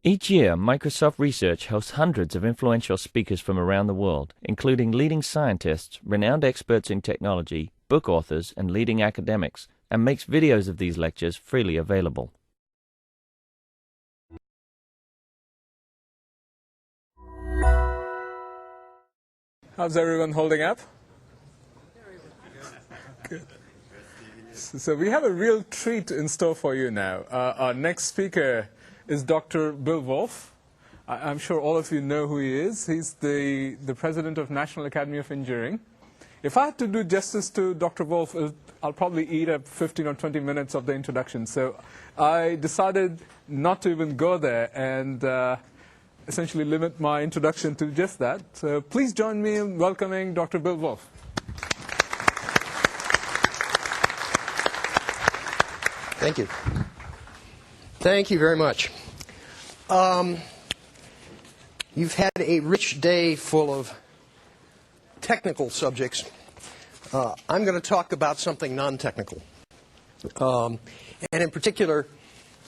Each year, Microsoft Research hosts hundreds of influential speakers from around the world, including leading scientists, renowned experts in technology, book authors, and leading academics, and makes videos of these lectures freely available. How's everyone holding up? Good. So we have a real treat in store for you now. Our next speaker is Dr. Bill Wolfe. I'm sure all of you know who he is. He's the president of National Academy of Engineering. If I had to do justice to Dr. Wolfe, I'll probably eat up 15 or 20 minutes of the introduction. So I decided not to even go there and essentially limit my introduction to just that. So please join me in welcoming Dr. Bill Wolfe. Thank you. Thank you very much. You've had a rich day full of technical subjects. I'm going to talk about something non-technical. And in particular,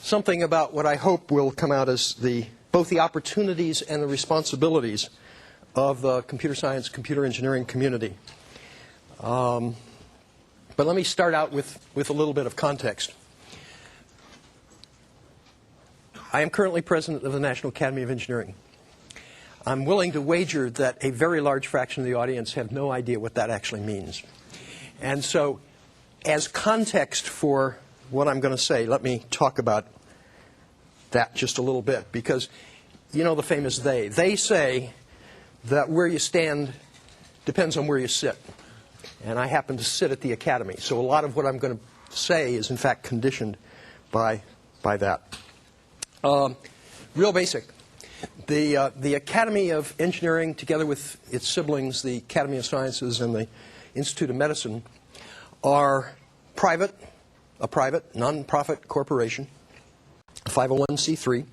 something about what I hope will come out as both the opportunities and the responsibilities of the computer science, computer engineering community. But let me start out with a little bit of context. I am currently president of the National Academy of Engineering. I'm willing to wager that a very large fraction of the audience have no idea what that actually means. And so, as context for what I'm going to say, let me talk about that just a little bit. Because, you know the famous they. They say that where you stand depends on where you sit. And I happen to sit at the Academy. So a lot of what I'm going to say is, in fact, conditioned by that. Real basic. The Academy of Engineering, together with its siblings, the Academy of Sciences and the Institute of Medicine, are a private, non-profit corporation, 501c3.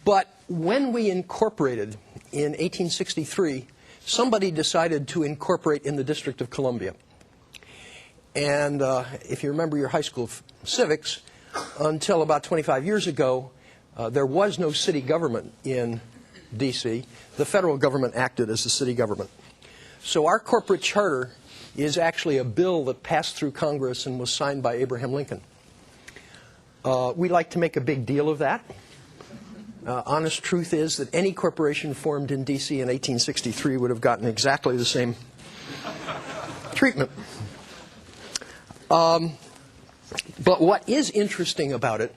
But when we incorporated in 1863, somebody decided to incorporate in the District of Columbia. And if you remember your high school civics, until about 25 years ago, there was no city government in D.C. The federal government acted as the city government. So our corporate charter is actually a bill that passed through Congress and was signed by Abraham Lincoln. We like to make a big deal of that. Honest truth is that any corporation formed in D.C. in 1863 would have gotten exactly the same treatment. But what is interesting about it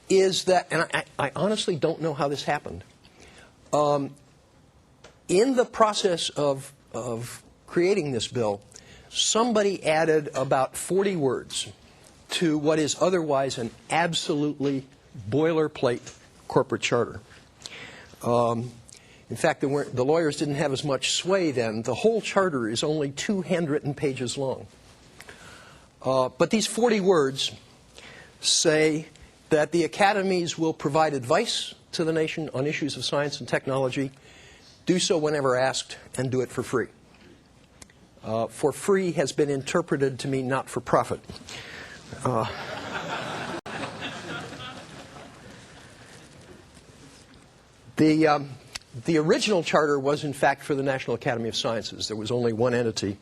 is that, and I honestly don't know how this happened, in the process of creating this bill, somebody added about 40 words to what is otherwise an absolutely boilerplate corporate charter. In fact, the lawyers didn't have as much sway then. The whole charter is only 2 handwritten pages long. But these 40 words say that the academies will provide advice to the nation on issues of science and technology, do so whenever asked, and do it for free. For free has been interpreted to mean not for profit. The original charter was, in fact, for the National Academy of Sciences. There was only one entity.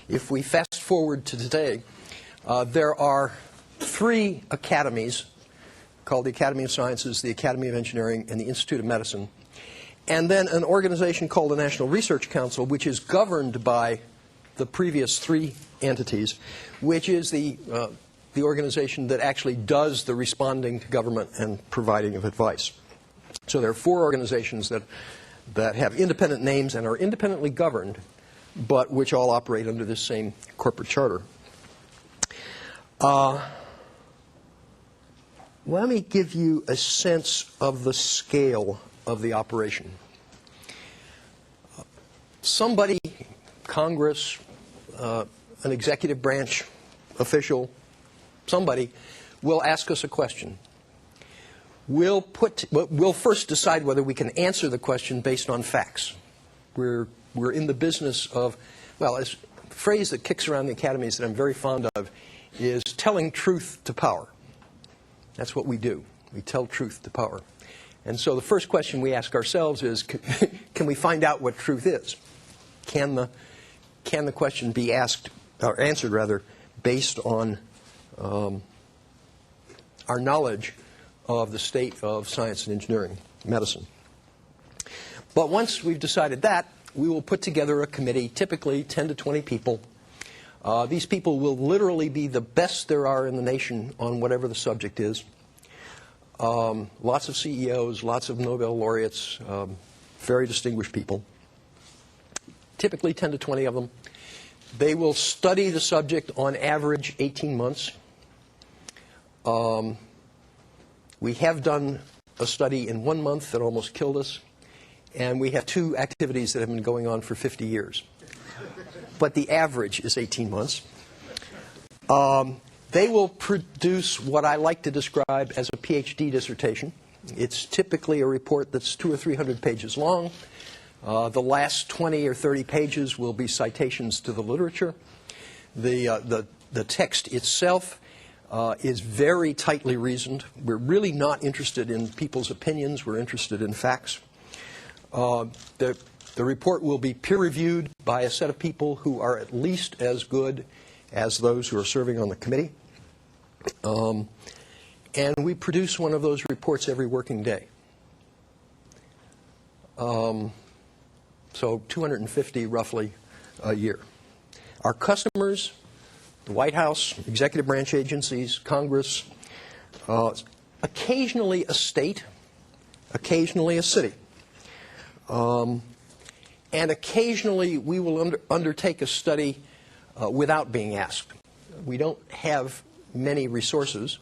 If we fast forward to today, there are 3 academies called the Academy of Sciences, the Academy of Engineering, and the Institute of Medicine. And then an organization called the National Research Council, which is governed by the previous 3 entities, which is the organization that actually does the responding to government and providing of advice. So there are 4 organizations that have independent names and are independently governed, but which all operate under this same corporate charter. Let me give you a sense of the scale of the operation. Somebody, Congress, an executive branch official, somebody, will ask us a question. We'll first decide whether we can answer the question based on facts. We're in the business of, well, a phrase that kicks around the academies that I'm very fond of is telling truth to power. That's what we do. We tell truth to power. And so the first question we ask ourselves is, can we find out what truth is? Can the question be asked, or answered rather, based on our knowledge of the state of science and engineering, medicine? But once we've decided that, we will put together a committee, typically 10 to 20 people. These people will literally be the best there are in the nation on whatever the subject is. Lots of CEOs, lots of Nobel laureates, very distinguished people. Typically 10 to 20 of them. They will study the subject on average 18 months. We have done a study in 1 month that almost killed us. And we have 2 activities that have been going on for 50 years. But the average is 18 months. They will produce what I like to describe as a PhD dissertation. It's typically a report that's 200 or 300 pages long. The last 20 or 30 pages will be citations to the literature. The text itself is very tightly reasoned. We're really not interested in people's opinions. We're interested in facts. The report will be peer-reviewed by a set of people who are at least as good as those who are serving on the committee. And we produce one of those reports every working day. So 250 roughly a year. Our customers, the White House, executive branch agencies, Congress, occasionally a state, occasionally a city. And occasionally we will undertake a study without being asked. We don't have many resources,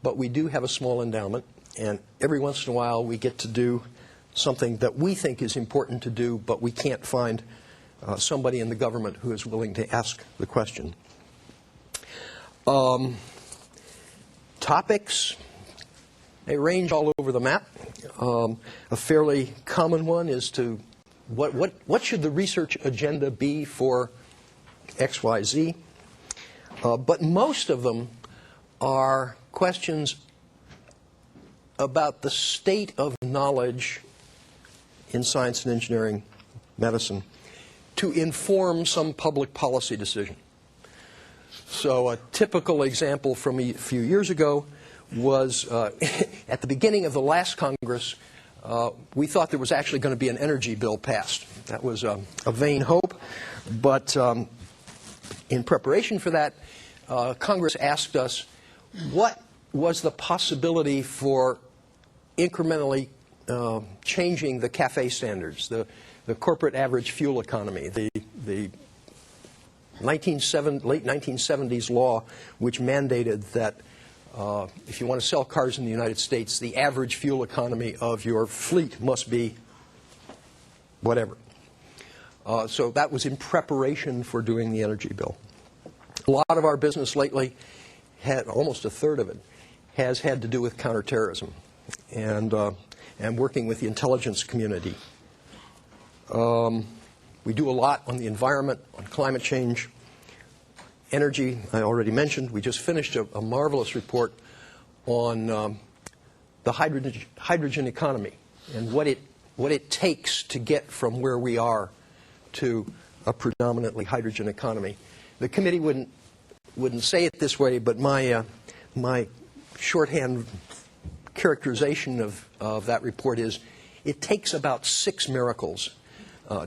but we do have a small endowment, and every once in a while we get to do something that we think is important to do, but we can't find somebody in the government who is willing to ask the question. Topics, they range all over the map. A fairly common one is to what should the research agenda be for XYZ? But most of them are questions about the state of knowledge in science and engineering, medicine, to inform some public policy decision. So a typical example from a few years ago was at the beginning of the last Congress, we thought there was actually going to be an energy bill passed. That was a vain hope, but in preparation for that, Congress asked us what was the possibility for incrementally changing the CAFE standards, the corporate average fuel economy, the late 1970s law which mandated that if you want to sell cars in the United States, the average fuel economy of your fleet must be whatever. So that was in preparation for doing the energy bill. A lot of our business lately, almost a third of it, has had to do with counterterrorism and working with the intelligence community. We do a lot on the environment, on climate change. Energy, I already mentioned. We just finished a marvelous report on the hydrogen economy and what it takes to get from where we are to a predominantly hydrogen economy. The committee wouldn't say it this way, but my shorthand characterization of that report is it takes about 6 miracles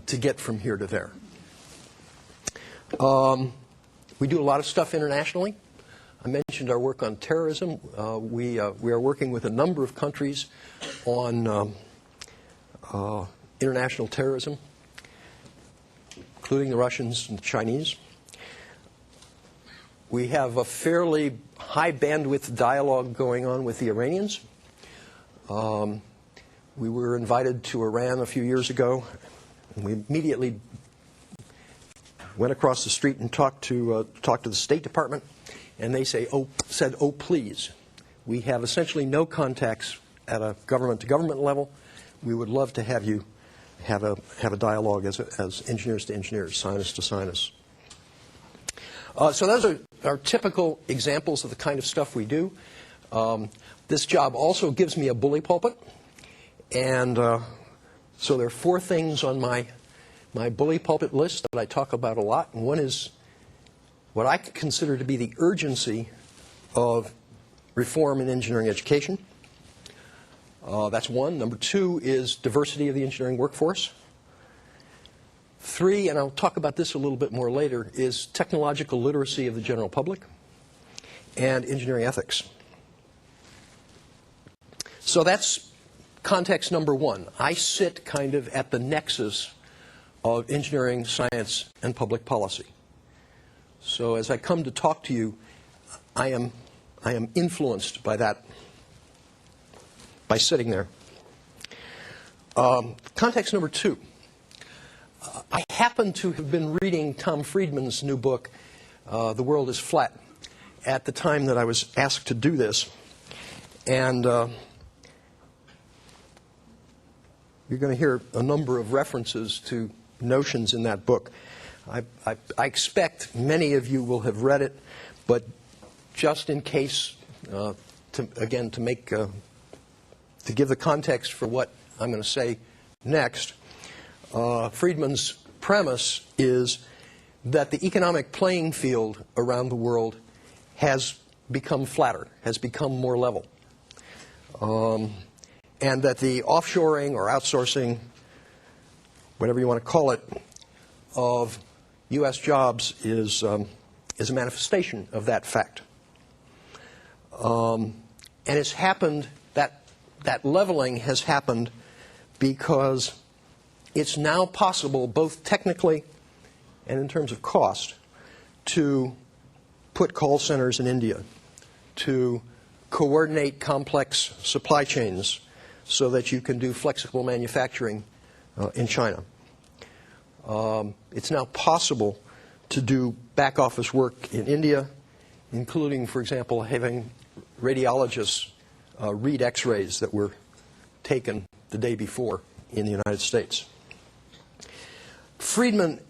to get from here to there. We do a lot of stuff internationally. I mentioned our work on terrorism. We are working with a number of countries on international terrorism, including the Russians and the Chinese. We have a fairly high bandwidth dialogue going on with the Iranians. We were invited to Iran a few years ago, and we immediately went across the street and talked to the State Department, and they said, "Oh, please, we have essentially no contacts at a government-to-government level. We would love to have you have a dialogue as engineers to engineers, scientists to scientists." So those are typical examples of the kind of stuff we do. This job also gives me a bully pulpit, and so there are 4 things on my bully pulpit list that I talk about a lot. And one is what I consider to be the urgency of reform in engineering education. That's one. Number 2 is diversity of the engineering workforce. 3, and I'll talk about this a little bit more later, is technological literacy of the general public and engineering ethics. So that's context number 1. I sit kind of at the nexus of engineering, science, and public policy. So as I come to talk to you, I am influenced by that, by sitting there. Context number 2. I happen to have been reading Tom Friedman's new book, The World is Flat, at the time that I was asked to do this. And you're going to hear a number of references to notions in that book. I expect many of you will have read it, but just in case, to give the context for what I'm going to say next, Friedman's premise is that the economic playing field around the world has become flatter, has become more level, and that the offshoring or outsourcing, whatever you want to call it, of U.S. jobs is a manifestation of that fact. And it's happened, that leveling has happened because it's now possible, both technically and in terms of cost, to put call centers in India, to coordinate complex supply chains so that you can do flexible manufacturing in China. It's now possible to do back office work in India, including, for example, having radiologists read x-rays that were taken the day before in the United States. Friedman,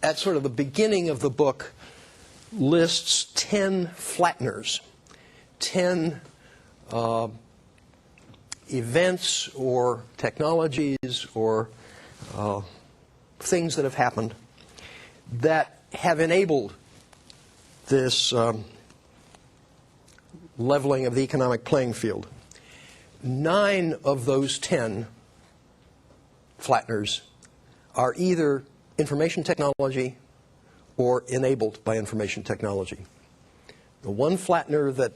at sort of the beginning of the book, lists 10 flatteners, 10 events or technologies or things that have happened that have enabled this leveling of the economic playing field. 9 of those 10 flatteners are either information technology or enabled by information technology. The one flattener that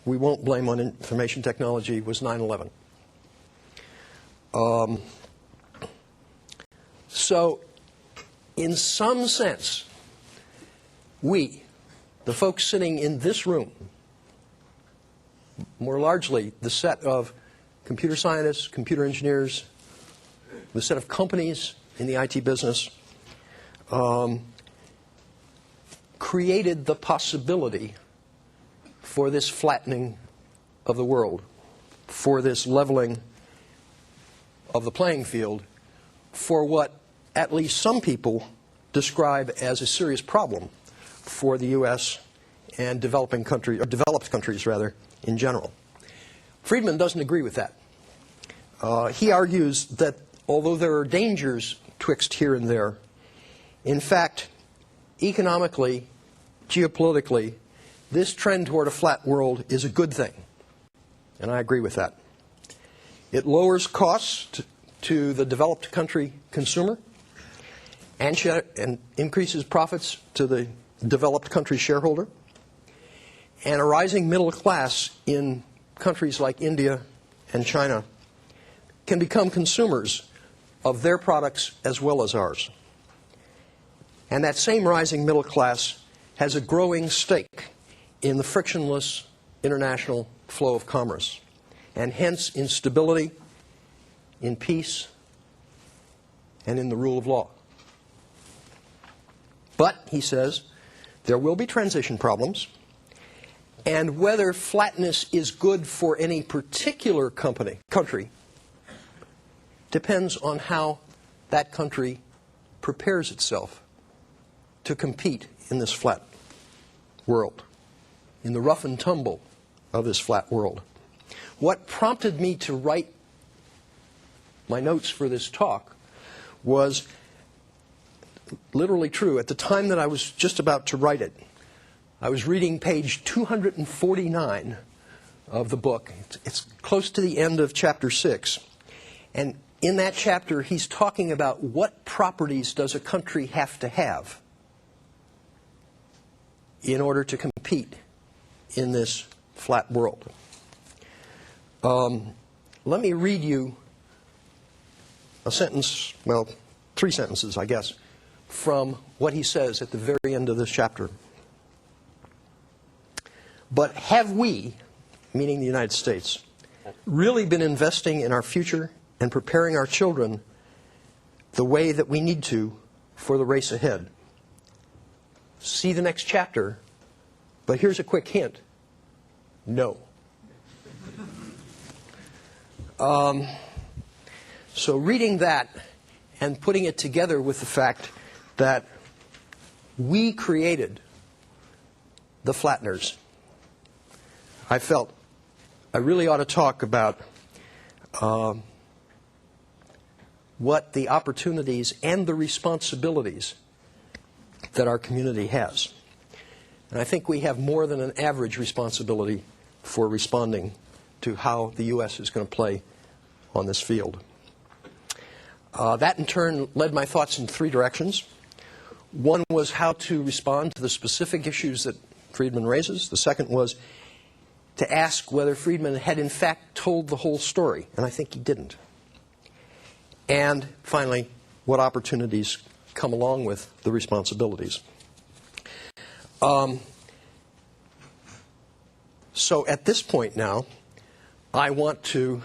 we won't blame on information technology was 9/11. So, in some sense, we, the folks sitting in this room, more largely the set of computer scientists, computer engineers, the set of companies in the IT business, created the possibility for this flattening of the world, for this leveling of the playing field, for what at least some people describe as a serious problem for the U.S. and developed countries rather, in general. Friedman doesn't agree with that. He argues that although there are dangers twixt here and there, in fact, economically, geopolitically, this trend toward a flat world is a good thing. And I agree with that. It lowers costs to the developed country consumer and increases profits to the developed country shareholder. And a rising middle class in countries like India and China can become consumers of their products as well as ours. And that same rising middle class has a growing stake in the frictionless international flow of commerce, and hence in stability, in peace, and in the rule of law. But, he says, there will be transition problems, and whether flatness is good for any particular country depends on how that country prepares itself to compete in this flat world, in the rough and tumble of this flat world. What prompted me to write my notes for this talk was literally true. At the time that I was just about to write it, I was reading page 249 of the book. It's close to the end of chapter 6. And in that chapter, he's talking about what properties does a country have to have in order to compete in this flat world. Let me read you a sentence, well, 3 sentences, I guess, from what he says at the very end of this chapter. But have we, meaning the United States, really been investing in our future and preparing our children the way that we need to for the race ahead? See the next chapter, but here's a quick hint. No. So reading that and putting it together with the fact that we created the Flatners, I felt I really ought to talk about what the opportunities and the responsibilities that our community has. And I think we have more than an average responsibility for responding to how the U.S. is going to play on this field. That in turn led my thoughts in 3 directions. One was how to respond to the specific issues that Friedman raises. The second was to ask whether Friedman had in fact told the whole story, and I think he didn't. And finally, what opportunities come along with the responsibilities. So at this point now, I want to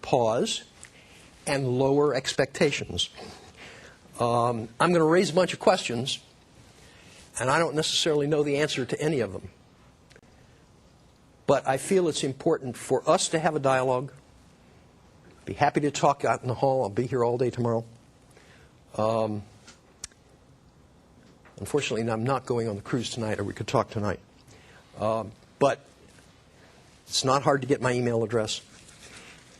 pause and lower expectations. I'm going to raise a bunch of questions, and I don't necessarily know the answer to any of them. But I feel it's important for us to have a dialogue. Be happy to talk out in the hall. I'll be here all day tomorrow. Unfortunately, I'm not going on the cruise tonight, or we could talk tonight. But it's not hard to get my email address.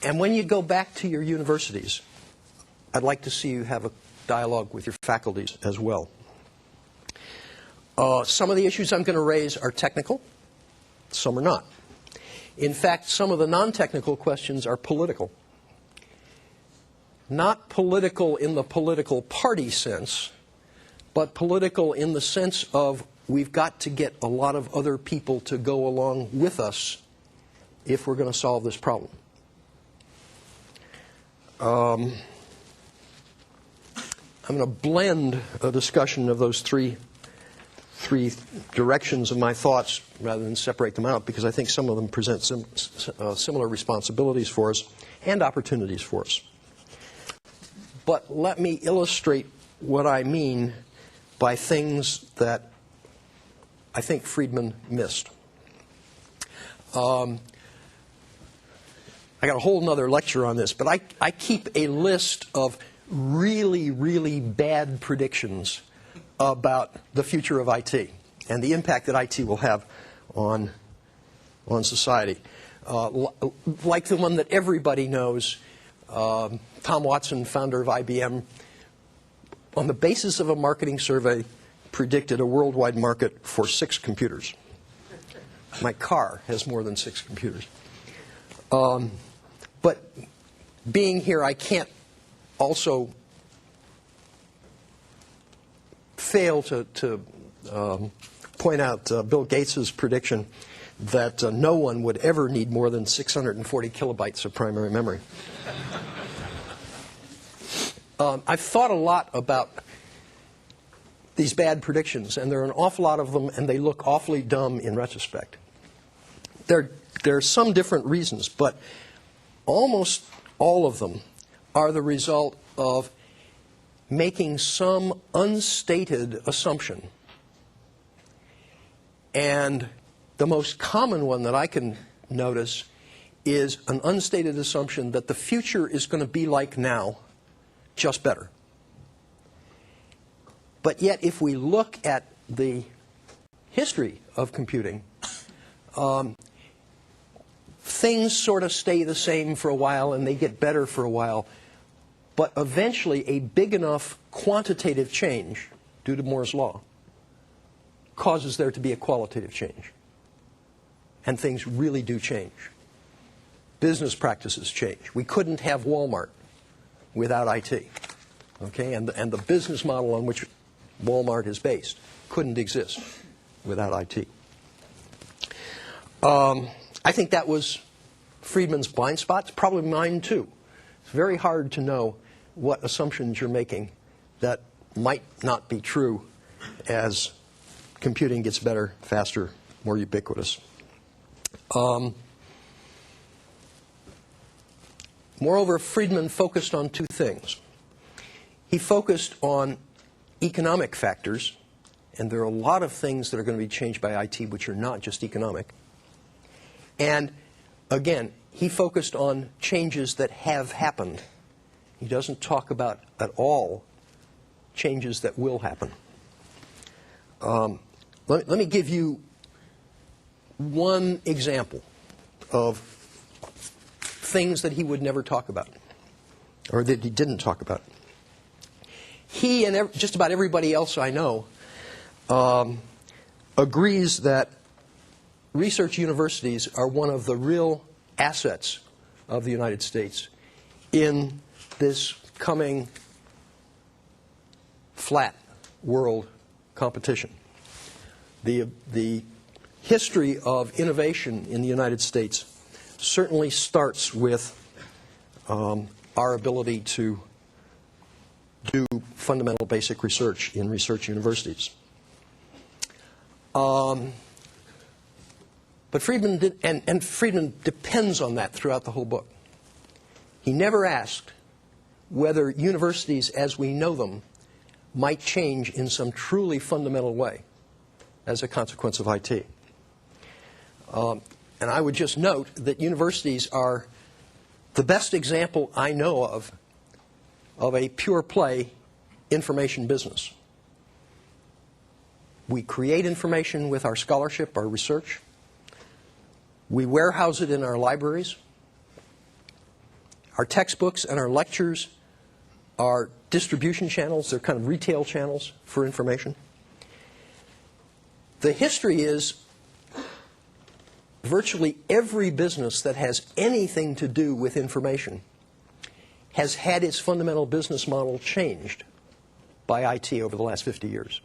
And when you go back to your universities, I'd like to see you have a dialogue with your faculties as well. Some of the issues I'm going to raise are technical. Some are not. In fact, some of the non-technical questions are political. Not political in the political party sense, but political in the sense of we've got to get a lot of other people to go along with us if we're going to solve this problem. I'm going to blend a discussion of those three directions of my thoughts rather than separate them out, because I think some of them present similar responsibilities for us and opportunities for us. But let me illustrate what I mean by things that I think Friedman missed. I got a whole other lecture on this, but I keep a list of really, really bad predictions about the future of IT and the impact that IT will have on society. Like the one that everybody knows, Tom Watson, founder of IBM, on the basis of a marketing survey, predicted a worldwide market for 6 computers. My car has more than 6 computers. But being here, I can't also fail to point out Bill Gates' prediction that no one would ever need more than 640 kilobytes of primary memory. I've thought a lot about these bad predictions, and there are an awful lot of them, and they look awfully dumb in retrospect. There are some different reasons, but almost all of them are the result of making some unstated assumption. And the most common one that I can notice is an unstated assumption that the future is going to be like now, just better. But yet, if we look at the history of computing, things sort of stay the same for a while and they get better for a while, but eventually a big enough quantitative change due to Moore's law causes there to be a qualitative change. And things really do change. Business practices change. We couldn't have Walmart without IT. Okay? And the business model on which Walmart is based couldn't exist without IT. I think that was Friedman's blind spot. It's probably mine too. It's very hard to know what assumptions you're making that might not be true as computing gets better, faster, more ubiquitous. Moreover, Friedman focused on two things. He focused on economic factors, and there are a lot of things that are going to be changed by IT which are not just economic. And again, he focused on changes that have happened. He doesn't talk about at all changes that will happen. Let me give you one example of things that he would never talk about, or that he didn't talk about. He and just about everybody else I know agrees that research universities are one of the real assets of the United States in this coming flat world competition. The history of innovation in the United States certainly starts with our ability to do fundamental basic research in research universities. But Friedman did, and Friedman depends on that throughout the whole book. He never asked whether universities as we know them might change in some truly fundamental way as a consequence of IT. And I would just note that universities are the best example I know of a pure play information business. We create information with our scholarship, our research. We warehouse it in our libraries. Our textbooks and our lectures are distribution channels. They're kind of retail channels for information. The history is virtually every business that has anything to do with information has had its fundamental business model changed by IT over the last 50 years.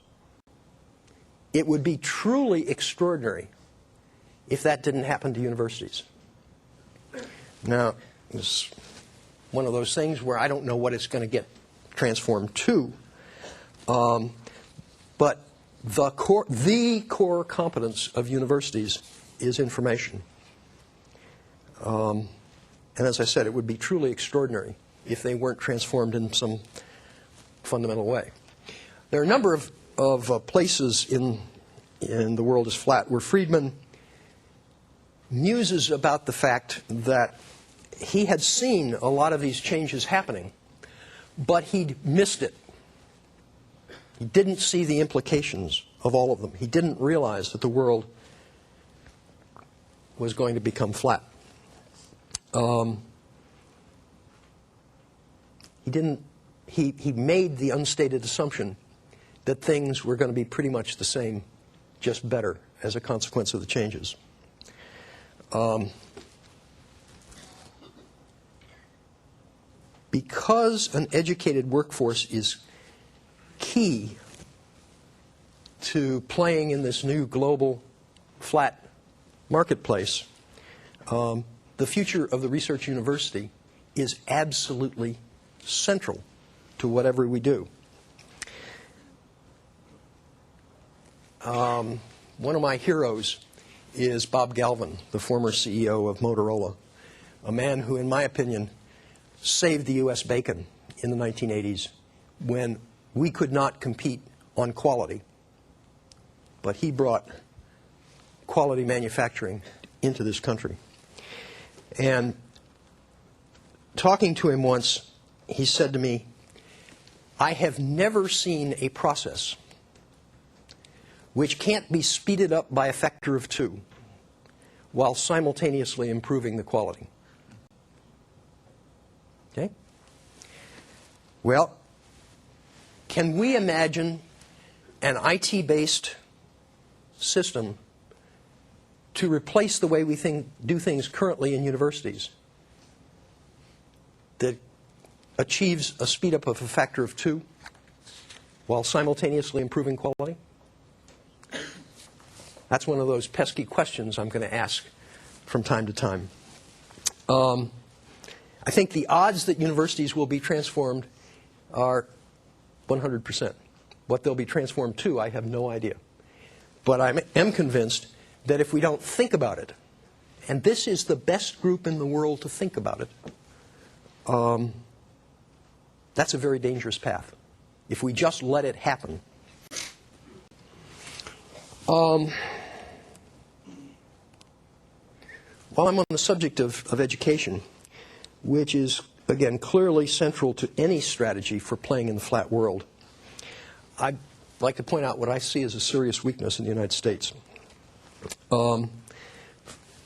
It would be truly extraordinary if that didn't happen to universities. Now, it's one of those things where I don't know what it's going to get transformed to, but the core competence of universities is information. And as I said, it would be truly extraordinary if they weren't transformed in some fundamental way. There are a number of places in the world is flat where Friedman muses about the fact that he had seen a lot of these changes happening, but he'd missed it. He didn't see the implications of all of them. He didn't realize that the world was going to become flat. He made the unstated assumption that things were going to be pretty much the same, just better, as a consequence of the changes. Because an educated workforce is key to playing in this new global flat marketplace, the future of the research university is absolutely central to whatever we do. One of my heroes is Bob Galvin, the former CEO of Motorola, a man who, in my opinion, saved the U.S. bacon in the 1980s when we could not compete on quality. But he brought quality manufacturing into this country. And talking to him once, he said to me, "I have never seen a process which can't be speeded up by a factor of 2 while simultaneously improving the quality. Okay? Well, can we imagine an IT-based system to replace the way we do things currently in universities that achieves a speed up of a factor of 2 while simultaneously improving quality? That's one of those pesky questions I'm going to ask from time to time. I think the odds that universities will be transformed are 100%. What they'll be transformed to, I have no idea. But I am convinced that if we don't think about it, and this is the best group in the world to think about it, that's a very dangerous path if we just let it happen. While I'm on the subject of education, which is, again, clearly central to any strategy for playing in the flat world, I'd like to point out what I see as a serious weakness in the United States.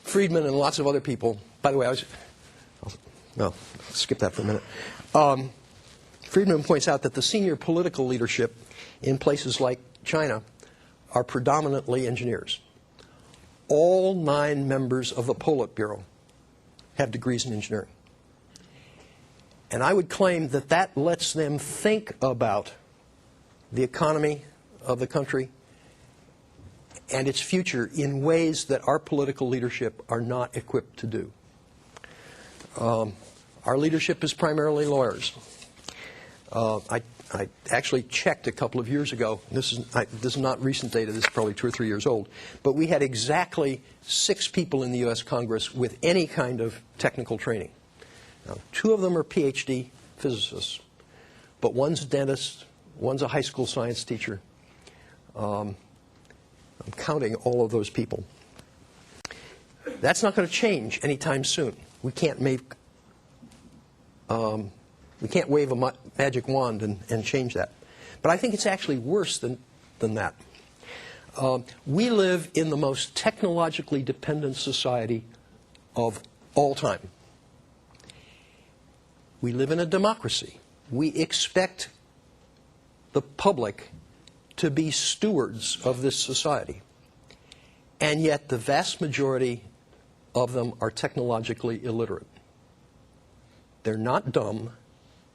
Friedman and lots of other people, by the way, I'll skip that for a minute. Friedman points out that the senior political leadership in places like China are predominantly engineers. All 9 members of the Politburo have degrees in engineering. And I would claim that that lets them think about the economy of the country and its future in ways that our political leadership are not equipped to do. Our leadership is primarily lawyers. I actually checked a couple of years ago. This is not recent data. This is probably 2 or 3 years old. But we had exactly 6 people in the U.S. Congress with any kind of technical training. Now, 2 of them are PhD physicists, but one's a dentist, one's a high school science teacher. I'm counting all of those people. That's not going to change anytime soon. We can't wave a magic wand and change that. But I think it's actually worse than that. We live in the most technologically dependent society of all time. We live in a democracy. We expect the public to be stewards of this society. And yet the vast majority of them are technologically illiterate. They're not dumb.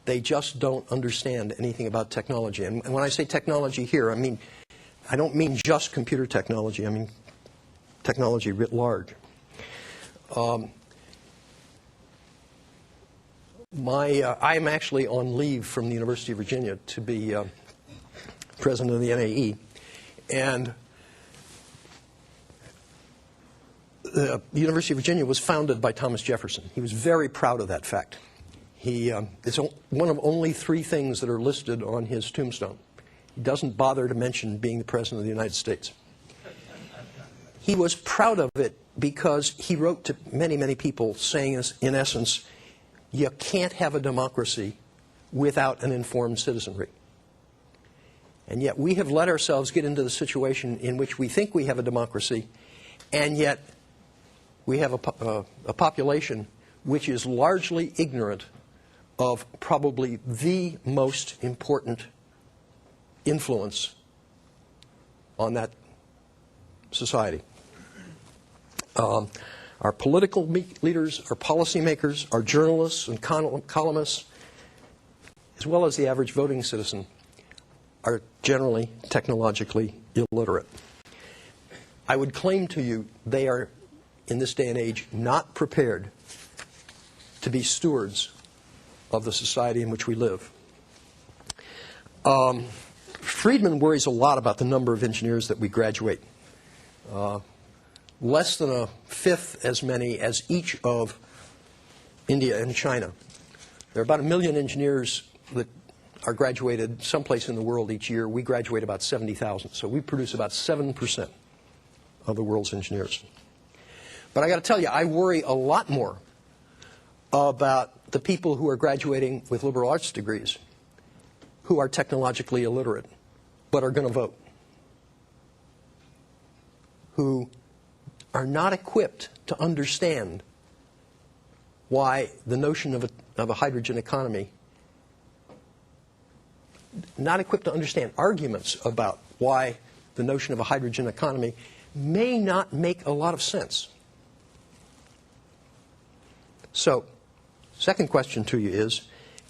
They just don't understand anything about technology. And when I say technology here, I don't mean just computer technology. I mean technology writ large. I am actually on leave from the University of Virginia to be president of the NAE. And the University of Virginia was founded by Thomas Jefferson. He was very proud of that fact. It's one of only 3 things that are listed on his tombstone. He doesn't bother to mention being the President of the United States. He was proud of it because he wrote to many, many people saying, in essence, you can't have a democracy without an informed citizenry. And yet we have let ourselves get into the situation in which we think we have a democracy, and yet we have a population which is largely ignorant of probably the most important influence on that society. Our political leaders, our policymakers, our journalists and columnists, as well as the average voting citizen, are generally technologically illiterate. I would claim to you they are, in this day and age, not prepared to be stewards of the society in which we live. Friedman worries a lot about the number of engineers that we graduate. Less than a fifth as many as each of India and China. There are about 1 million engineers that are graduated someplace in the world each year. We graduate about 70,000. So we produce about 7% of the world's engineers. But I got to tell you, I worry a lot more about the people who are graduating with liberal arts degrees who are technologically illiterate but are going to vote, who are not equipped to understand why the notion of a hydrogen economy, not equipped to understand arguments about why the notion of a hydrogen economy may not make a lot of sense. So, second question to you is,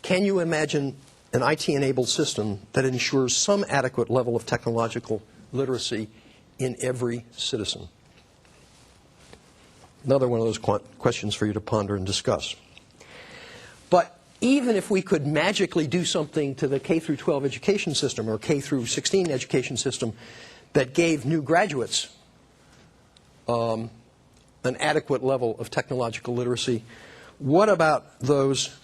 can you imagine an IT-enabled system that ensures some adequate level of technological literacy in every citizen? Another one of those questions for you to ponder and discuss. But even if we could magically do something to the K through 12 education system or K through 16 education system that gave new graduates an adequate level of technological literacy, what about those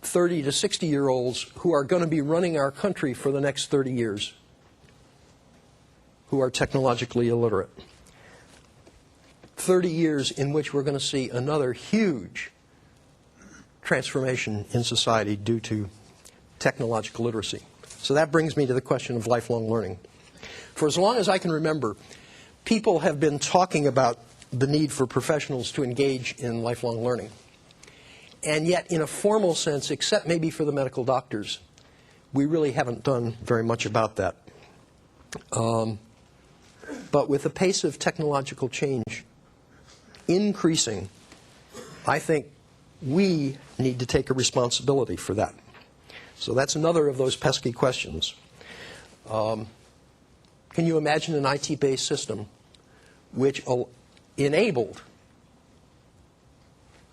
30 to 60-year-olds who are going to be running our country for the next 30 years, who are technologically illiterate? 30 years in which we're going to see another huge transformation in society due to technological literacy. So that brings me to the question of lifelong learning. For as long as I can remember, people have been talking about the need for professionals to engage in lifelong learning. And yet, in a formal sense, except maybe for the medical doctors, we really haven't done very much about that. But with the pace of technological change increasing, I think we need to take a responsibility for that. So that's another of those pesky questions. Can you imagine an IT-based system which enabled,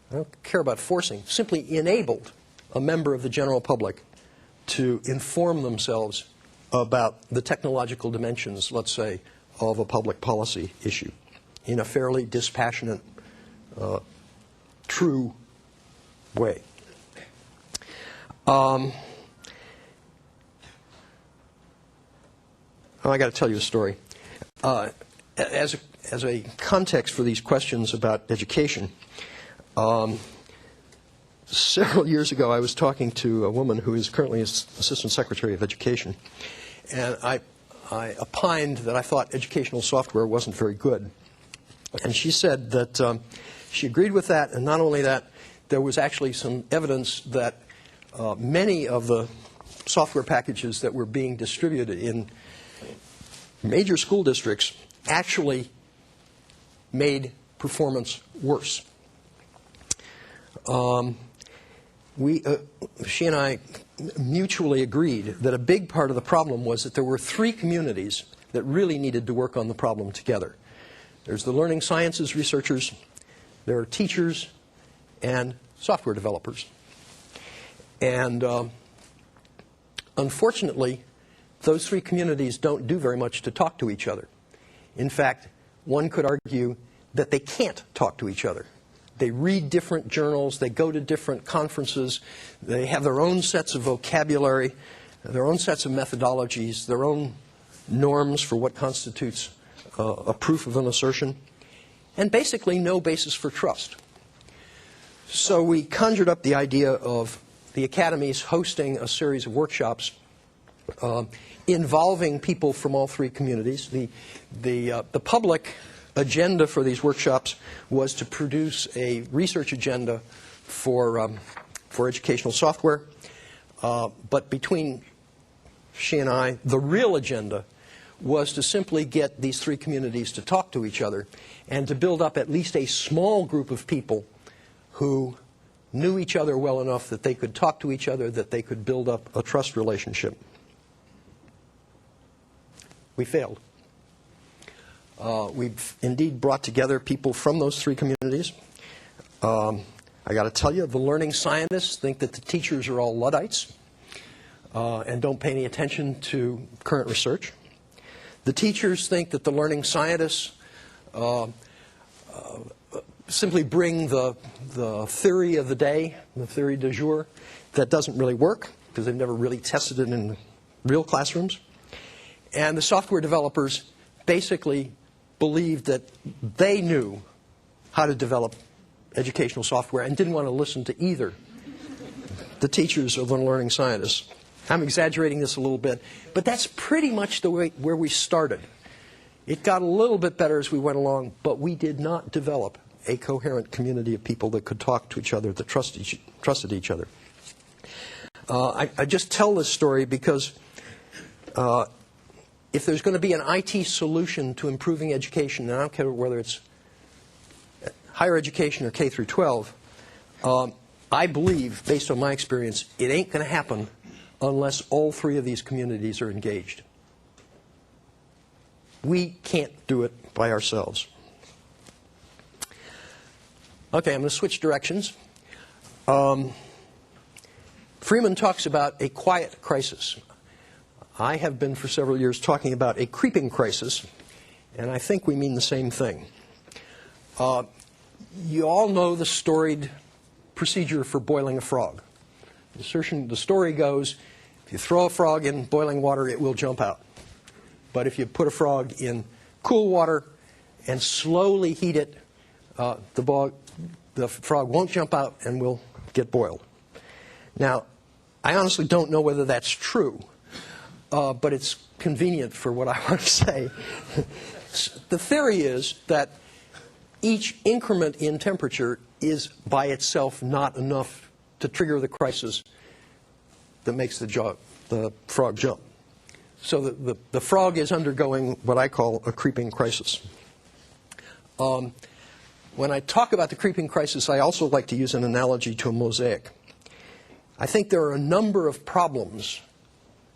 I don't care about forcing, simply enabled a member of the general public to inform themselves about the technological dimensions, let's say, of a public policy issue in a fairly dispassionate, true way? I got to tell you a story. As a context for these questions about education, several years ago I was talking to a woman who is currently Assistant Secretary of Education, and I opined that I thought educational software wasn't very good. And she said that she agreed with that, and not only that, there was actually some evidence that many of the software packages that were being distributed in major school districts actually made performance worse. She and I mutually agreed that a big part of the problem was that there were three communities that really needed to work on the problem together. There's the learning sciences researchers, there are teachers, and software developers. And unfortunately, those three communities don't do very much to talk to each other. In fact, one could argue that they can't talk to each other. They read different journals, they go to different conferences, they have their own sets of vocabulary, their own sets of methodologies, their own norms for what constitutes a proof of an assertion, and basically no basis for trust. So we conjured up the idea of the academies hosting a series of workshops involving people from all three communities. The public agenda for these workshops was to produce a research agenda for educational software. But between she and I, the real agenda was to simply get these three communities to talk to each other and to build up at least a small group of people who knew each other well enough that they could talk to each other, that they could build up a trust relationship. We failed. We've indeed brought together people from those three communities. I got to tell you, the learning scientists think that the teachers are all Luddites and don't pay any attention to current research. The teachers think that the learning scientists simply bring the theory of the day, the theory du jour, that doesn't really work because they've never really tested it in real classrooms. And the software developers basically believed that they knew how to develop educational software and didn't want to listen to either the teachers or the learning scientists. I'm exaggerating this a little bit, but that's pretty much the way where we started. It got a little bit better as we went along, but we did not develop a coherent community of people that could talk to each other, that trusted each other. I just tell this story because if there's going to be an IT solution to improving education, and I don't care whether it's higher education or K through 12, I believe, based on my experience, it ain't going to happen unless all three of these communities are engaged. We can't do it by ourselves. Okay, I'm going to switch directions. Freeman talks about a quiet crisis. I have been for several years talking about a creeping crisis, and I think we mean the same thing. You all know the storied procedure for boiling a frog. The story goes, if you throw a frog in boiling water, it will jump out. But if you put a frog in cool water and slowly heat it, the frog won't jump out and will get boiled. Now, I honestly don't know whether that's true, but it's convenient for what I want to say. The theory is that each increment in temperature is by itself not enough to trigger the crisis that makes the frog jump. So the frog is undergoing what I call a creeping crisis. When I talk about the creeping crisis, I also like to use an analogy to a mosaic. I think there are a number of problems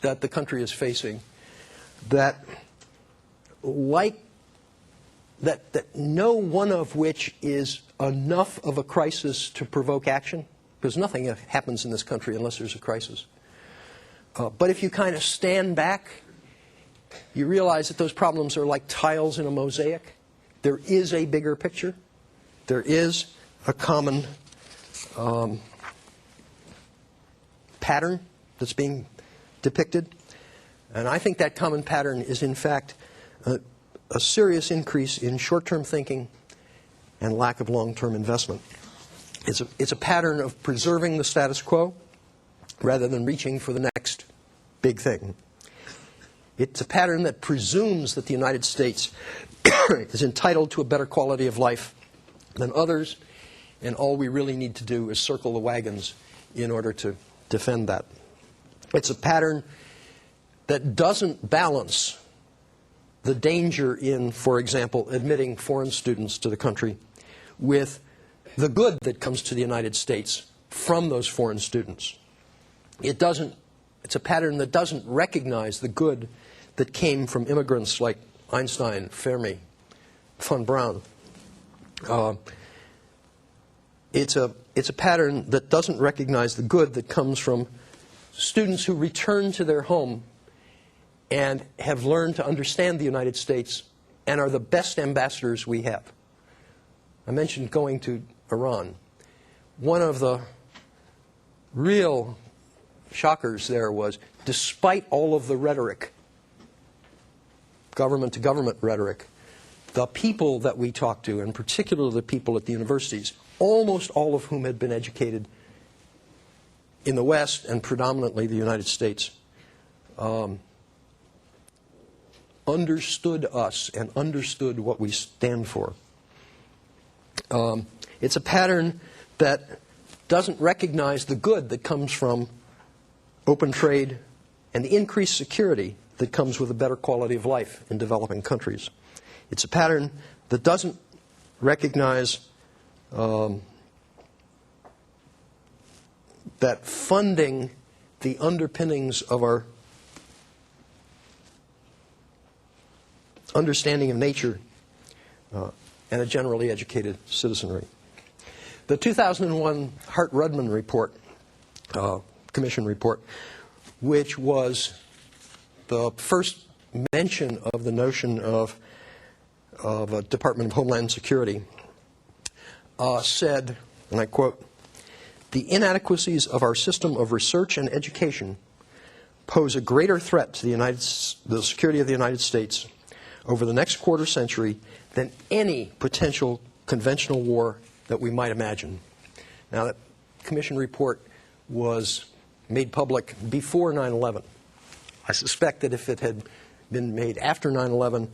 that the country is facing that no one of which is enough of a crisis to provoke action, because nothing happens in this country unless there's a crisis. But if you kind of stand back, you realize that those problems are like tiles in a mosaic. There is a bigger picture. There is a common pattern that's being depicted. And I think that common pattern is, in fact, a serious increase in short-term thinking and lack of long-term investment. It's a pattern of preserving the status quo rather than reaching for the next big thing. It's a pattern that presumes that the United States is entitled to a better quality of life than others, and all we really need to do is circle the wagons in order to defend that. It's a pattern that doesn't balance the danger in, for example, admitting foreign students to the country with the good that comes to the United States from those foreign students. It's a pattern that doesn't recognize the good that came from immigrants like Einstein, Fermi, von Braun. It's a pattern that doesn't recognize the good that comes from students who return to their home and have learned to understand the United States and are the best ambassadors we have. I mentioned going to Iran. One of the real shockers there was, despite all of the rhetoric, government-to-government rhetoric, the people that we talked to, and particularly the people at the universities, almost all of whom had been educated in the West and predominantly the United States, understood us and understood what we stand for. It's a pattern that doesn't recognize the good that comes from open trade and the increased security that comes with a better quality of life in developing countries. It's a pattern that doesn't recognize that funding the underpinnings of our understanding of nature and a generally educated citizenry. The 2001 Hart-Rudman report, Commission report, which was the first mention of the notion of a Department of Homeland Security, said, and I quote, "The inadequacies of our system of research and education pose a greater threat to the security of the United States over the next quarter century than any potential conventional war that we might imagine." Now, that Commission report was made public before 9/11. I suspect that if it had been made after 9/11,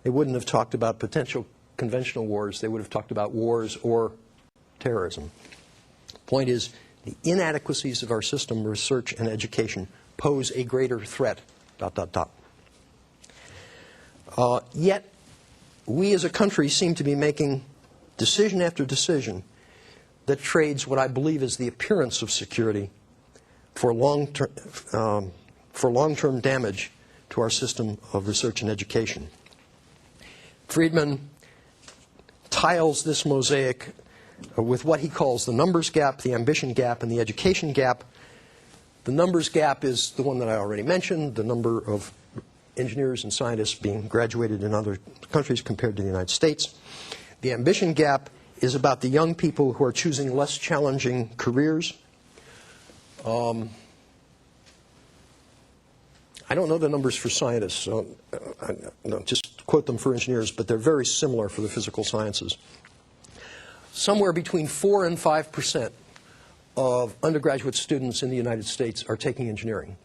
they wouldn't have talked about potential conventional wars. They would have talked about wars or terrorism. Point is, the inadequacies of our system, research and education, pose a greater threat, ... Yet, we as a country seem to be making decision after decision that trades what I believe is the appearance of security for long-term damage to our system of research and education. Friedman tiles this mosaic with what he calls the numbers gap, the ambition gap, and the education gap. The numbers gap is the one that I already mentioned, the number of engineers and scientists being graduated in other countries compared to the United States. The ambition gap is about the young people who are choosing less challenging careers. I don't know the numbers for scientists, so I'll just quote them for engineers, but they're very similar for the physical sciences. Somewhere between 4 and 5% of undergraduate students in the United States are taking engineering.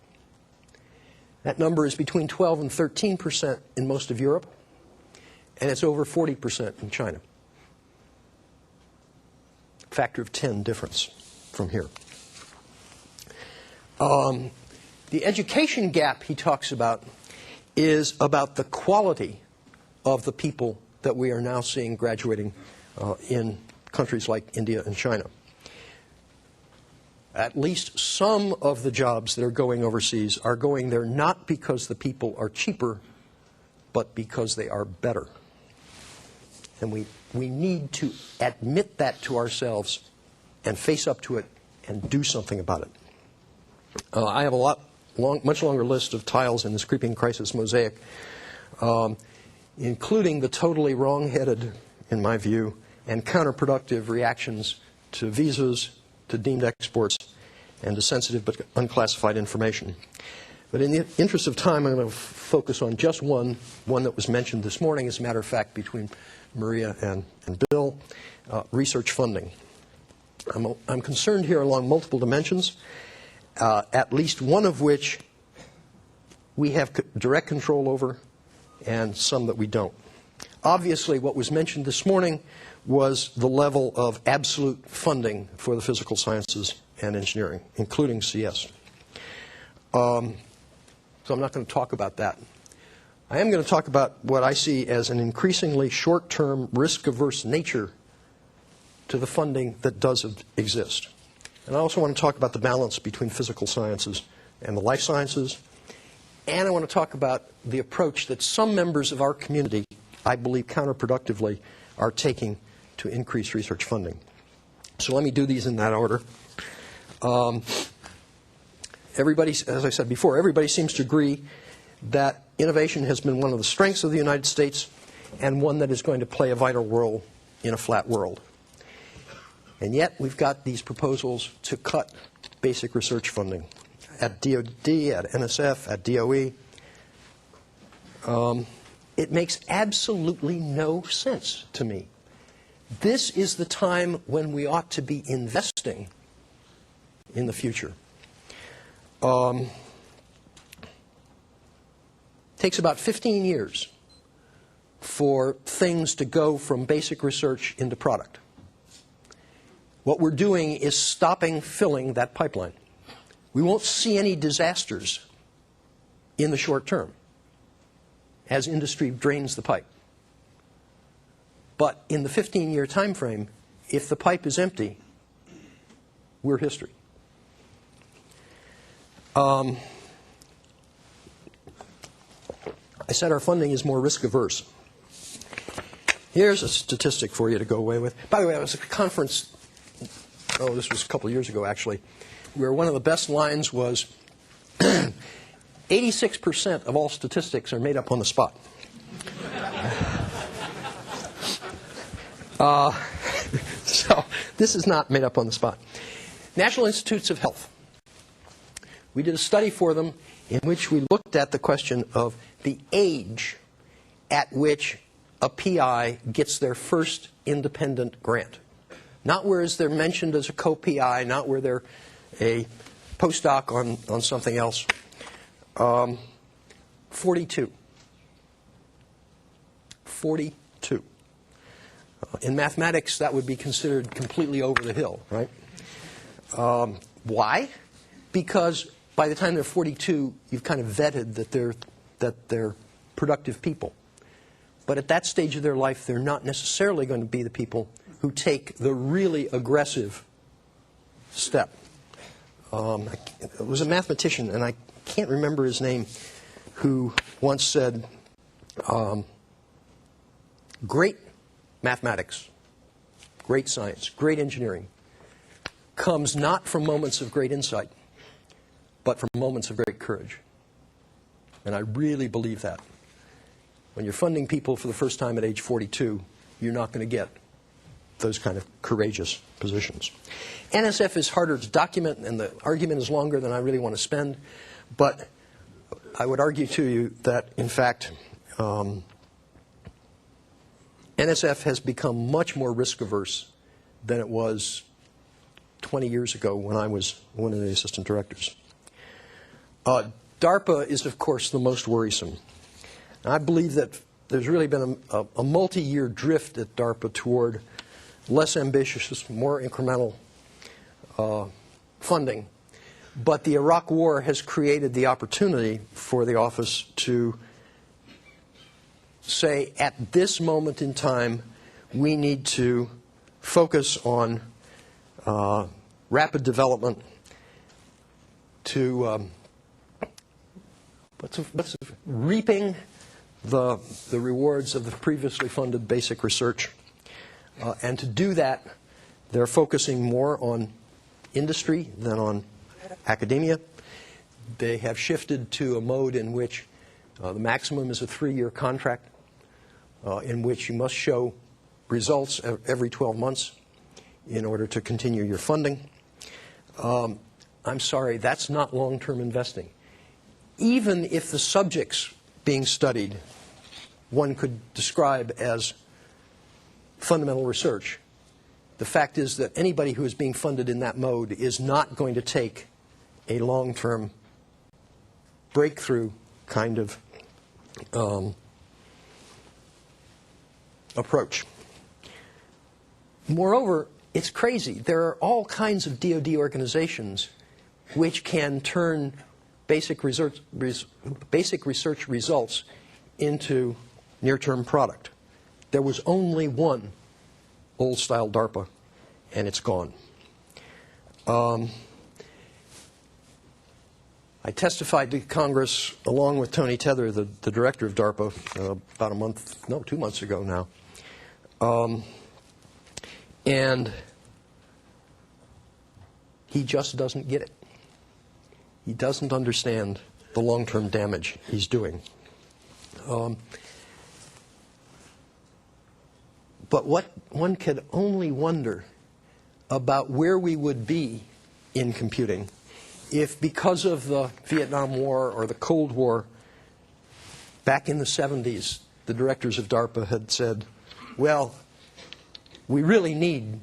That number is between 12 and 13% in most of Europe, and it's over 40% in China. Factor of 10 difference from here. The education gap he talks about is about the quality of the people that we are now seeing graduating in countries like India and China. At least some of the jobs that are going overseas are going there not because the people are cheaper, but because they are better. And we need to admit that to ourselves and face up to it and do something about it. I have a much longer list of tiles in this creeping crisis mosaic, including the totally wrong-headed, in my view, and counterproductive reactions to visas, to deemed exports, and to sensitive but unclassified information. But in the interest of time, I'm going to focus on just one that was mentioned this morning, as a matter of fact, between Maria and Bill, research funding. I'm concerned here along multiple dimensions, at least one of which we have direct control over and some that we don't. Obviously, what was mentioned this morning was the level of absolute funding for the physical sciences and engineering, including CS. So I'm not going to talk about that. I am going to talk about what I see as an increasingly short-term, risk-averse nature to the funding that does exist. And I also want to talk about the balance between physical sciences and the life sciences. And I want to talk about the approach that some members of our community, I believe counterproductively, are taking to increase research funding. So let me do these in that order. Everybody, as I said before, everybody seems to agree that innovation has been one of the strengths of the United States and one that is going to play a vital role in a flat world. And yet we've got these proposals to cut basic research funding at DOD, at NSF, at DOE. It makes absolutely no sense to me. This is the time when we ought to be investing in the future. Takes about 15 years for things to go from basic research into product. What we're doing is stopping filling that pipeline. We won't see any disasters in the short term as industry drains the pipe. But in the 15-year time frame, if the pipe is empty, we're history. I said our funding is more risk-averse. Here's a statistic for you to go away with. By the way, I was at a conference, this was a couple of years ago, actually, where one of the best lines was 86% of all statistics are made up on the spot. So this is not made up on the spot. National Institutes of Health. We did a study for them in which we looked at the question of the age at which a PI gets their first independent grant. Not where they're mentioned as a co-PI, not where they're a postdoc on something else. 42. 42. In mathematics, that would be considered completely over the hill, right? Why? Because by the time they're 42, you've kind of vetted that they're productive people. But at that stage of their life, they're not necessarily going to be the people who take the really aggressive step. It was a mathematician, and I can't remember his name, who once said, great mathematics, great science, great engineering comes not from moments of great insight, but from moments of great courage. And I really believe that. When you're funding people for the first time at age 42, you're not going to get those kind of courageous positions. NSF is harder to document, and the argument is longer than I really want to spend. But I would argue to you that, in fact, NSF has become much more risk-averse than it was 20 years ago when I was one of the assistant directors. DARPA is, of course, the most worrisome. I believe that there's really been a multi-year drift at DARPA toward less ambitious, more incremental funding. But the Iraq War has created the opportunity for the office to say, at this moment in time, we need to focus on rapid development to reaping the rewards of the previously funded basic research. And to do that, they're focusing more on industry than on academia. They have shifted to a mode in which the maximum is a 3-year contract, in which you must show results every 12 months in order to continue your funding. I'm sorry, that's not long-term investing. Even if the subjects being studied one could describe as fundamental research, the fact is that anybody who is being funded in that mode is not going to take a long-term breakthrough kind of approach. Moreover, it's crazy. There are all kinds of DoD organizations which can turn basic research results into near-term product. There was only one old-style DARPA, and it's gone. I testified to Congress along with Tony Tether, the director of DARPA, about 2 months ago now. And he just doesn't get it. He doesn't understand the long-term damage he's doing. But what one could only wonder about where we would be in computing if, because of the Vietnam War or the Cold War, back in the 70s, the directors of DARPA had said, well, we really need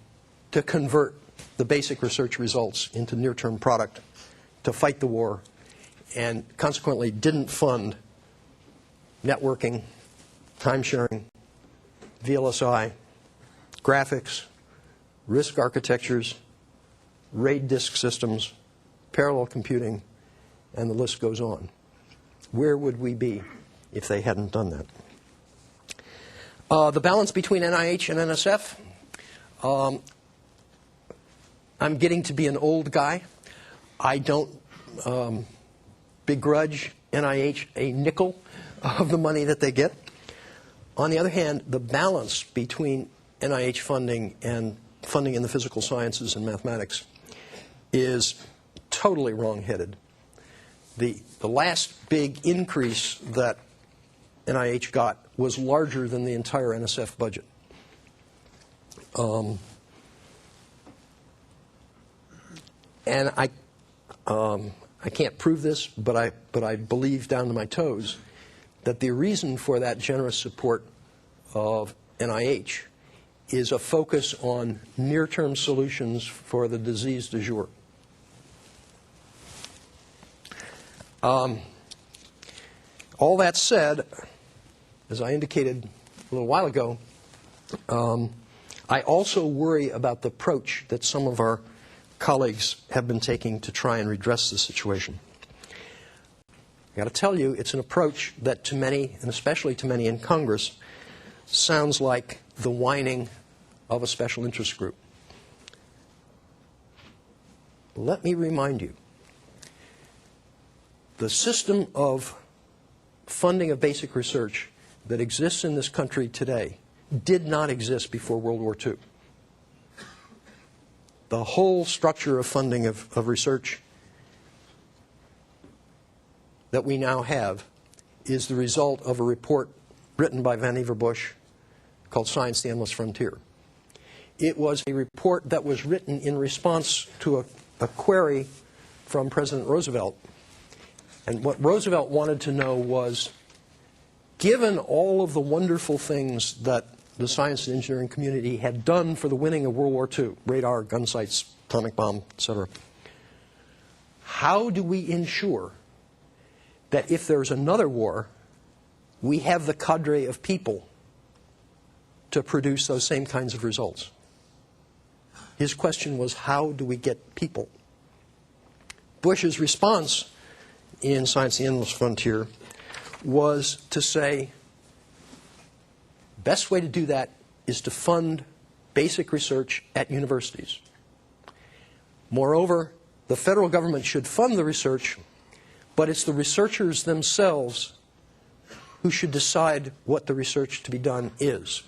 to convert the basic research results into near-term product to fight the war, and consequently didn't fund networking, time-sharing, VLSI, graphics, RISC architectures, RAID disk systems, parallel computing, and the list goes on. Where would we be if they hadn't done that? The balance between NIH and NSF. I'm getting to be an old guy. I don't begrudge NIH a nickel of the money that they get. On the other hand, the balance between NIH funding and funding in the physical sciences and mathematics is totally wrong-headed. The last big increase that NIH got was larger than the entire NSF budget. And I can't prove this, but I believe down to my toes that the reason for that generous support of NIH is a focus on near-term solutions for the disease du jour. All that said, as I indicated a little while ago, I also worry about the approach that some of our colleagues have been taking to try and redress the situation. I've got to tell you, it's an approach that to many, and especially to many in Congress, sounds like the whining of a special interest group. Let me remind you, the system of funding of basic research that exists in this country today did not exist before World War II. The whole structure of funding of research that we now have is the result of a report written by Vannevar Bush called Science, the Endless Frontier. It was a report that was written in response to a query from President Roosevelt. And what Roosevelt wanted to know was, given all of the wonderful things that the science and engineering community had done for the winning of World War II, radar, gun sights, atomic bomb, etc., how do we ensure that if there's another war, we have the cadre of people to produce those same kinds of results? His question was, how do we get people? Bush's response in Science, the Endless Frontier was to say, best way to do that is to fund basic research at universities. Moreover, the federal government should fund the research, but it's the researchers themselves who should decide what the research to be done is.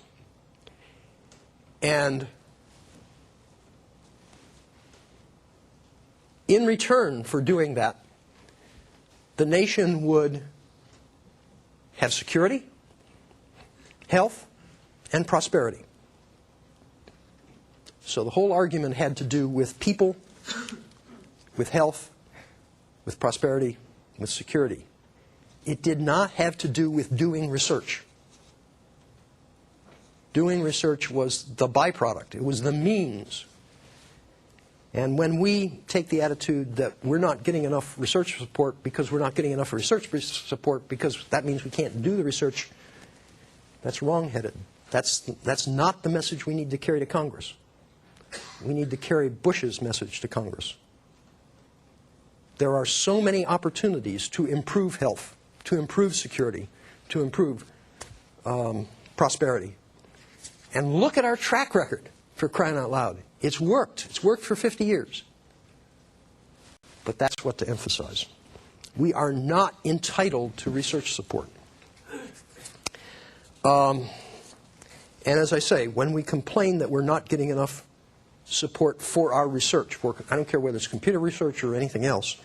And in return for doing that, the nation would have security, health, and prosperity. So the whole argument had to do with people, with health, with prosperity, with security. It did not have to do with doing research. Doing research was the byproduct. It was the means. And when we take the attitude that we're not getting enough research support because we're not getting enough research support because that means we can't do the research, that's wrong-headed. That's not the message we need to carry to Congress. We need to carry Bush's message to Congress. There are so many opportunities to improve health, to improve security, to improve prosperity. And look at our track record, for crying out loud. It's worked. It's worked for 50 years. But that's what to emphasize. We are not entitled to research support. And as I say, when we complain that we're not getting enough support for our research, I don't care whether it's computer research or anything else,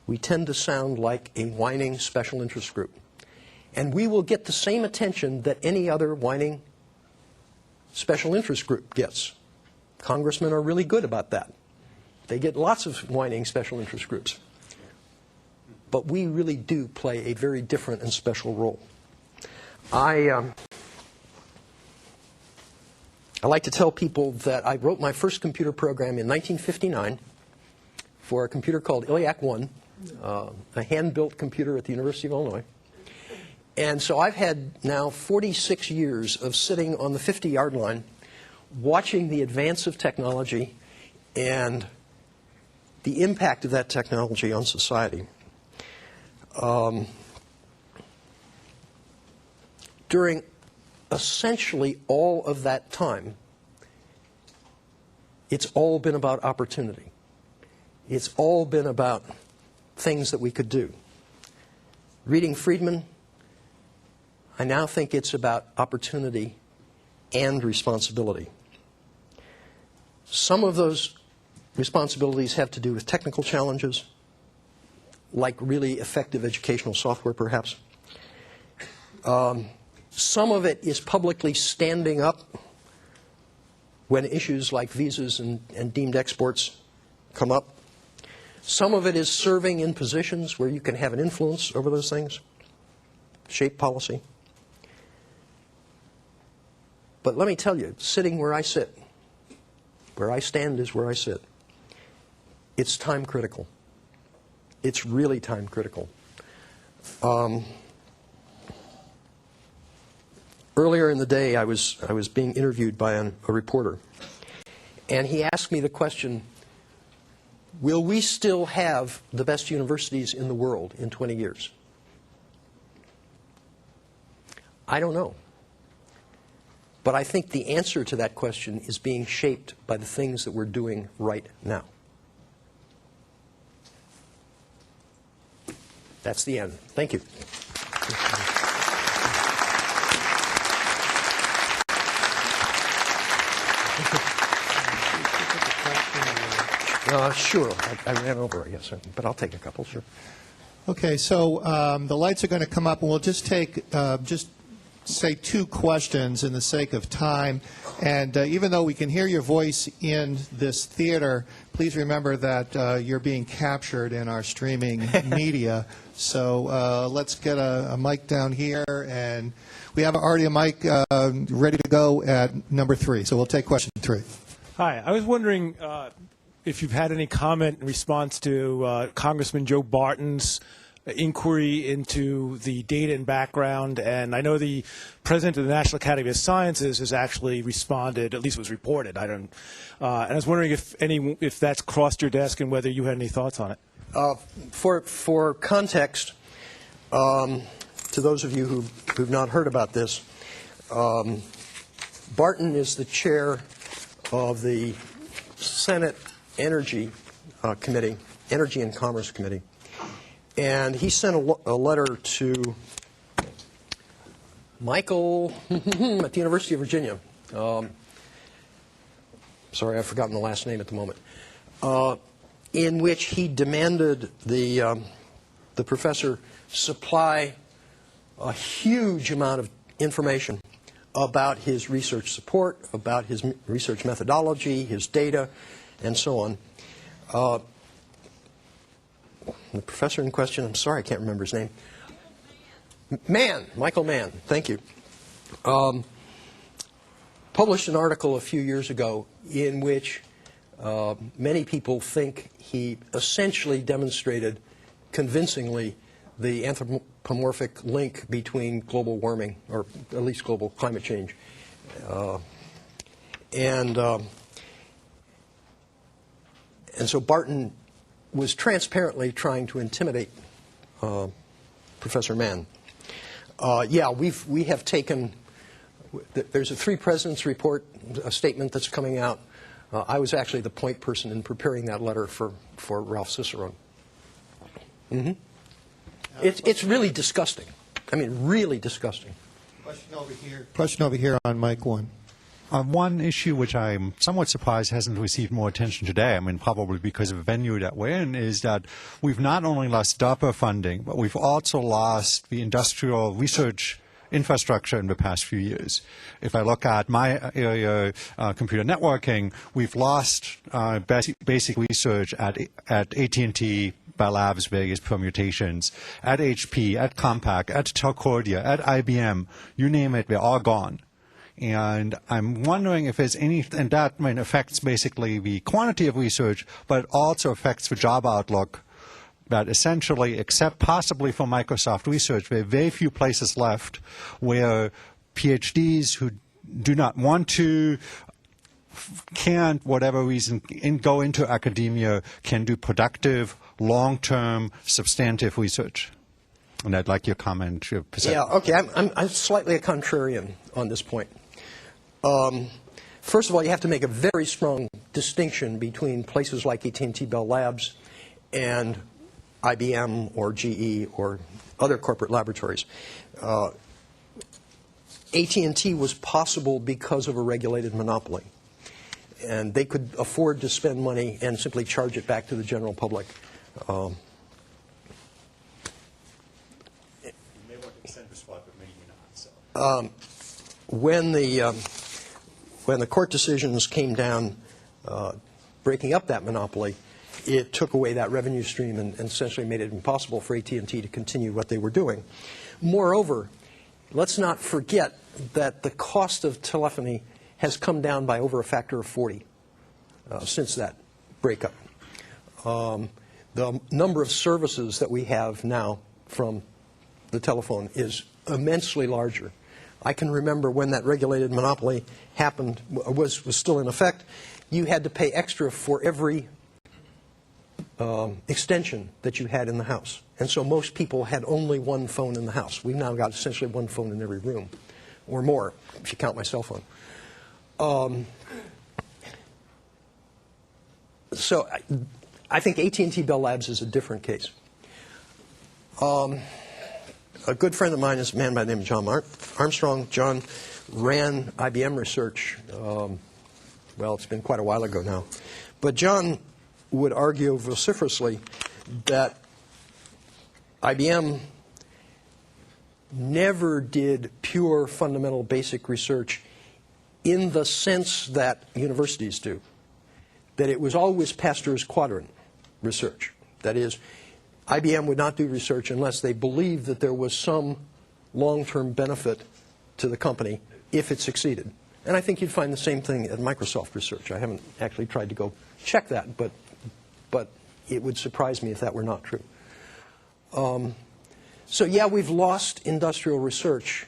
we tend to sound like a whining special interest group. And we will get the same attention that any other whining special interest group gets. Congressmen are really good about that. They get lots of whining special interest groups. But we really do play a very different and special role. I like to tell people that I wrote my first computer program in 1959 for a computer called ILIAC 1, a hand-built computer at the University of Illinois. And so I've had now 46 years of sitting on the 50-yard line watching the advance of technology and the impact of that technology on society. During essentially all of that time, it's all been about opportunity. It's all been about things that we could do. Reading Friedman, I now think it's about opportunity and responsibility. Some of those responsibilities have to do with technical challenges, like really effective educational software, perhaps. Some of it is publicly standing up when issues like visas and deemed exports come up. Some of it is serving in positions where you can have an influence over those things, shape policy. But let me tell you, sitting where I sit, where I stand is where I sit, it's time critical. It's really time critical. earlier in the day, I was being interviewed by a reporter, and he asked me the question, will we still have the best universities in the world in 20 years? I don't know. But I think the answer to that question is being shaped by the things that we're doing right now. That's the end. Thank you. Sure. I ran over, I guess, but I'll take a couple, sure. Okay, so the lights are going to come up, and we'll just take say 2 questions in the sake of time. And even though we can hear your voice in this theater, please remember that you're being captured in our streaming media. So let's get a mic down here, and we have already a mic ready to go at number 3. So we'll take question 3. Hi, I was wondering if you've had any comment in response to Congressman Joe Barton's inquiry into the data and background, and I know the president of the National Academy of Sciences has actually responded, at least it was reported. And I was wondering if that's crossed your desk and whether you had any thoughts on it. For context, to those of you who've not heard about this, Barton is the chair of the Senate Energy Committee, Energy and Commerce Committee. And he sent a letter to Michael at the University of Virginia. Sorry, I've forgotten the last name at the moment. In which he demanded the professor supply a huge amount of information about his research support, about his research methodology, his data, and so on. The professor in question, I'm sorry, I can't remember his name. Michael Mann, thank you. Published an article a few years ago in which many people think he essentially demonstrated convincingly the anthropomorphic link between global warming, or at least global climate change, and so Barton was transparently trying to intimidate Professor Mann. We have taken. There's a 3 Presidents report, a statement that's coming out. I was actually the point person in preparing that letter for Ralph Cicerone. Mm-hmm. It's really disgusting. I mean, really disgusting. Question over here. Question over here on mic 1. One issue which I'm somewhat surprised hasn't received more attention today, I mean, probably because of the venue that we're in, is that we've not only lost DARPA funding, but we've also lost the industrial research infrastructure in the past few years. If I look at my area, computer networking, we've lost basic research at AT&T, Bell Labs, various permutations, at HP, at Compaq, at Telcordia, at IBM, you name it, they're all gone. And I'm wondering if there's any, and that affects basically the quantity of research, but it also affects the job outlook. That essentially, except possibly for Microsoft Research, there are very few places left where PhDs who do not want to, can't, whatever reason, go into academia, can do productive, long-term, substantive research. And I'd like your comment, your perception. Yeah, okay. I'm slightly a contrarian on this point. First of all, you have to make a very strong distinction between places like AT&T Bell Labs and IBM or GE or other corporate laboratories. AT&T was possible because of a regulated monopoly. And they could afford to spend money and simply charge it back to the general public. You may want to extend the spot, but maybe not. So. When the court decisions came down breaking up that monopoly, it took away that revenue stream and essentially made it impossible for AT&T to continue what they were doing. Moreover, let's not forget that the cost of telephony has come down by over a factor of 40 since that breakup. The number of services that we have now from the telephone is immensely larger. I can remember when that regulated monopoly happened, was still in effect, you had to pay extra for every extension that you had in the house. And so most people had only one phone in the house. We've now got essentially one phone in every room, or more, if you count my cell phone. So I think AT&T Bell Labs is a different case. A good friend of mine is a man by the name of John Armstrong. John ran IBM research. Well, it's been quite a while ago now. But John would argue vociferously that IBM never did pure fundamental basic research in the sense that universities do. That it was always Pasteur's quadrant research. That is, IBM would not do research unless they believed that there was some long-term benefit to the company if it succeeded. And I think you'd find the same thing at Microsoft research. I haven't actually tried to go check that, but it would surprise me if that were not true. So yeah, we've lost industrial research,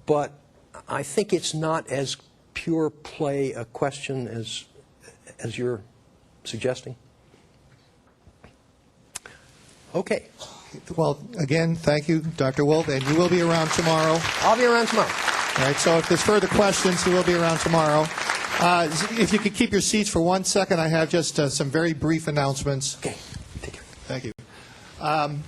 but I think it's not as pure play a question as you're suggesting. Okay. Well, again, thank you, Dr. Wolf, and you will be around tomorrow. I'll be around tomorrow. All right, so if there's further questions, he will be around tomorrow. If you could keep your seats for 1 second, I have just some very brief announcements. Okay. Take care. Thank you.